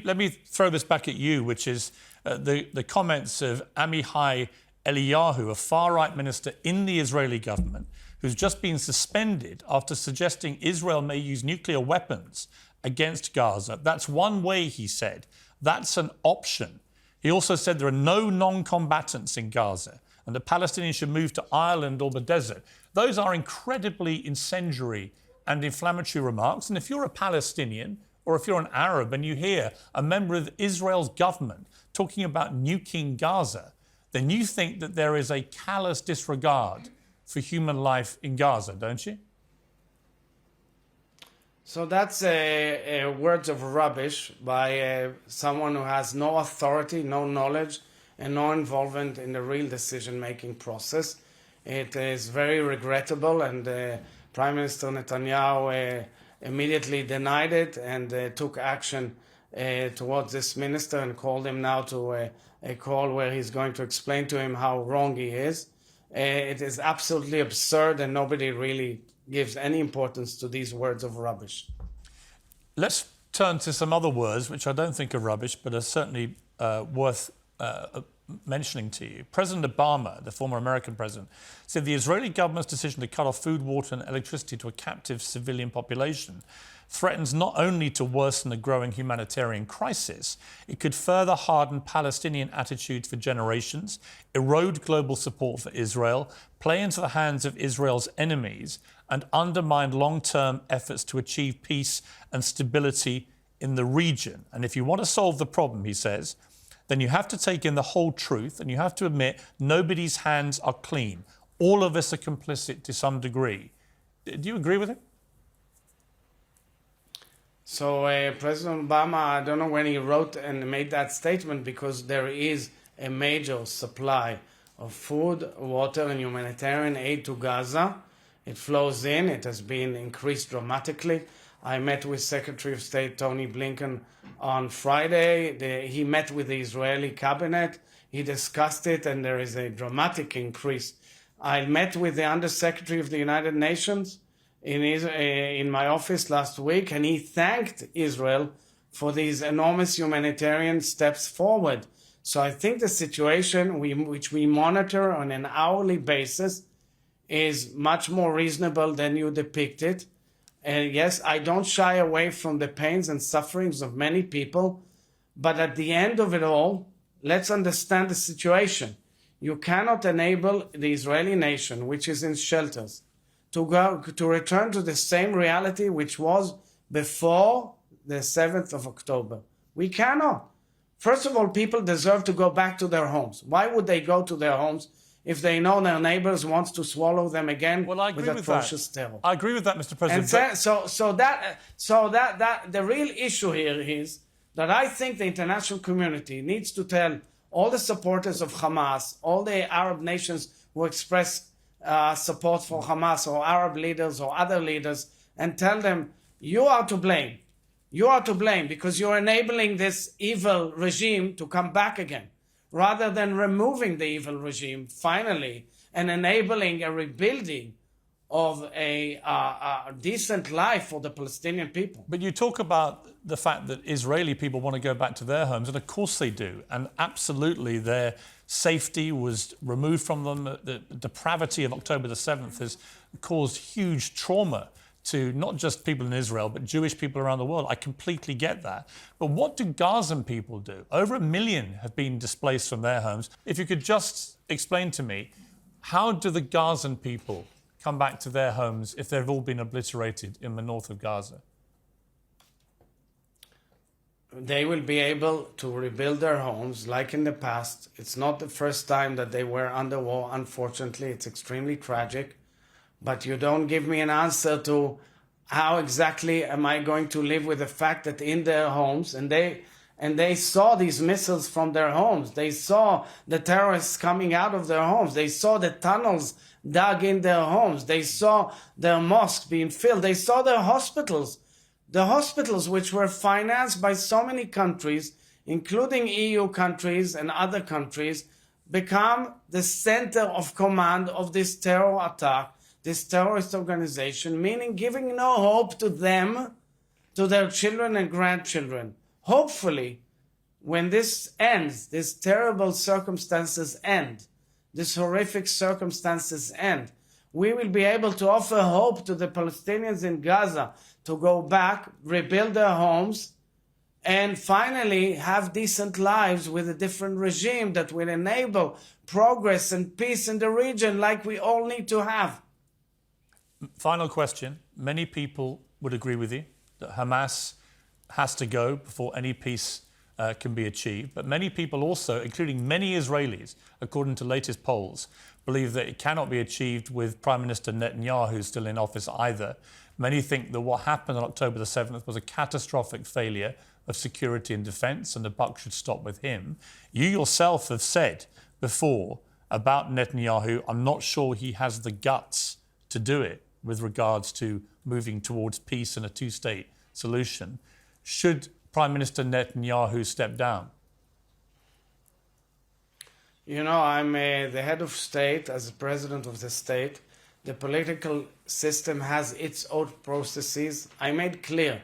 Let me throw this back at you, which is the comments of Amihai Eliyahu, a far-right minister in the Israeli government, who's just been suspended after suggesting Israel may use nuclear weapons against Gaza. That's one way, he said. That's an option. He also said there are no non-combatants in Gaza and the Palestinians should move to Ireland or the desert. Those are incredibly incendiary and inflammatory remarks. And if you're a Palestinian or if you're an Arab and you hear a member of Israel's government talking about nuking Gaza, then you think that there is a callous disregard for human life in Gaza, don't you? So that's words of rubbish by someone who has no authority, no knowledge, and no involvement in the real decision-making process. It is very regrettable, and Prime Minister Netanyahu immediately denied it and took action towards this minister and called him now to a call where he's going to explain to him how wrong he is. It is absolutely absurd, and nobody really gives any importance to these words of rubbish. Let's turn to some other words, which I don't think are rubbish, but are certainly worth mentioning to you. President Obama, the former American president, said the Israeli government's decision to cut off food, water and electricity to a captive civilian population threatens not only to worsen the growing humanitarian crisis, it could further harden Palestinian attitudes for generations, erode global support for Israel, play into the hands of Israel's enemies, and undermine long-term efforts to achieve peace and stability in the region. And if you want to solve the problem, he says, then you have to take in the whole truth and you have to admit nobody's hands are clean. All of us are complicit to some degree. Do you agree with him? So President Obama, I don't know when he wrote and made that statement, because there is a major supply of food, water and humanitarian aid to Gaza. It flows in. It has been increased dramatically. I met with Secretary of State Tony Blinken on Friday. He met with the Israeli cabinet. He discussed it, and there is a dramatic increase. I met with the Undersecretary of the United Nations in my office last week, and he thanked Israel for these enormous humanitarian steps forward. So I think the situation which we monitor on an hourly basis is much more reasonable than you depict it. And yes, I don't shy away from the pains and sufferings of many people, but at the end of it all, let's understand the situation. You cannot enable the Israeli nation, which is in shelters, to return to the same reality which was before the 7th of October. We cannot. First of all, people deserve to go back to their homes. Why would they go to their homes if they know their neighbors want to swallow them again with atrocious terror? I agree with that, Mr. President. And the real issue here is that I think the international community needs to tell all the supporters of Hamas, all the Arab nations who express support for Hamas, or Arab leaders or other leaders, and tell them, you are to blame. You are to blame because you're enabling this evil regime to come back again, rather than removing the evil regime finally and enabling a rebuilding of a decent life for the Palestinian people. But you talk about the fact that Israeli people want to go back to their homes, and of course they do. And absolutely their safety was removed from them. The depravity of October the 7th has caused huge trauma to not just people in Israel, but Jewish people around the world. I completely get that. But what do Gazan people do? Over 1 million have been displaced from their homes. If you could just explain to me, how do the Gazan people come back to their homes if they've all been obliterated in the north of Gaza? They will be able to rebuild their homes like in the past. It's not the first time that they were under war, unfortunately. It's extremely tragic. But you don't give me an answer to how exactly am I going to live with the fact that in their homes, and they saw these missiles from their homes. They saw the terrorists coming out of their homes. They saw the tunnels dug in their homes. They saw their mosques being filled. They saw their hospitals. The hospitals which were financed by so many countries, including EU countries and other countries, become the center of command of this terror attack, this terrorist organization, meaning giving no hope to them, to their children and grandchildren. hopefully, when this ends, these terrible circumstances end, these horrific circumstances end, we will be able to offer hope to the Palestinians in Gaza to go back, rebuild their homes, and finally have decent lives with a different regime that will enable progress and peace in the region like we all need to have. Final question. Many people would agree with you that Hamas has to go before any peace can be achieved. But many people also, including many Israelis, according to latest polls, believe that it cannot be achieved with Prime Minister Netanyahu still in office either. Many think that what happened on October the 7th was a catastrophic failure of security and defence, and the buck should stop with him. You yourself have said before about Netanyahu, I'm not sure he has the guts to do it with regards to moving towards peace and a two-state solution. Should Prime Minister Netanyahu step down? You know, I'm the head of state, as the president of the state. The political system has its own processes. I made clear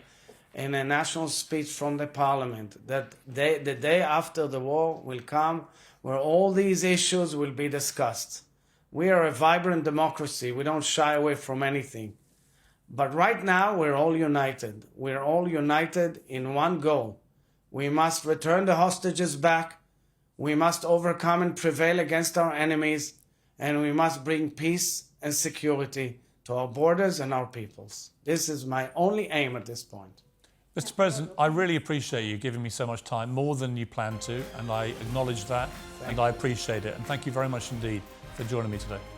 in a national speech from the parliament that the day after the war will come where all these issues will be discussed. We are a vibrant democracy. We don't shy away from anything. But right now, we're all united. We're all united in one goal. We must return the hostages back. We must overcome and prevail against our enemies. And we must bring peace and security to our borders and our peoples. This is my only aim at this point. Mr. President, I really appreciate you giving me so much time, more than you planned to, and I acknowledge that and I appreciate it. And thank you very much indeed for joining me today.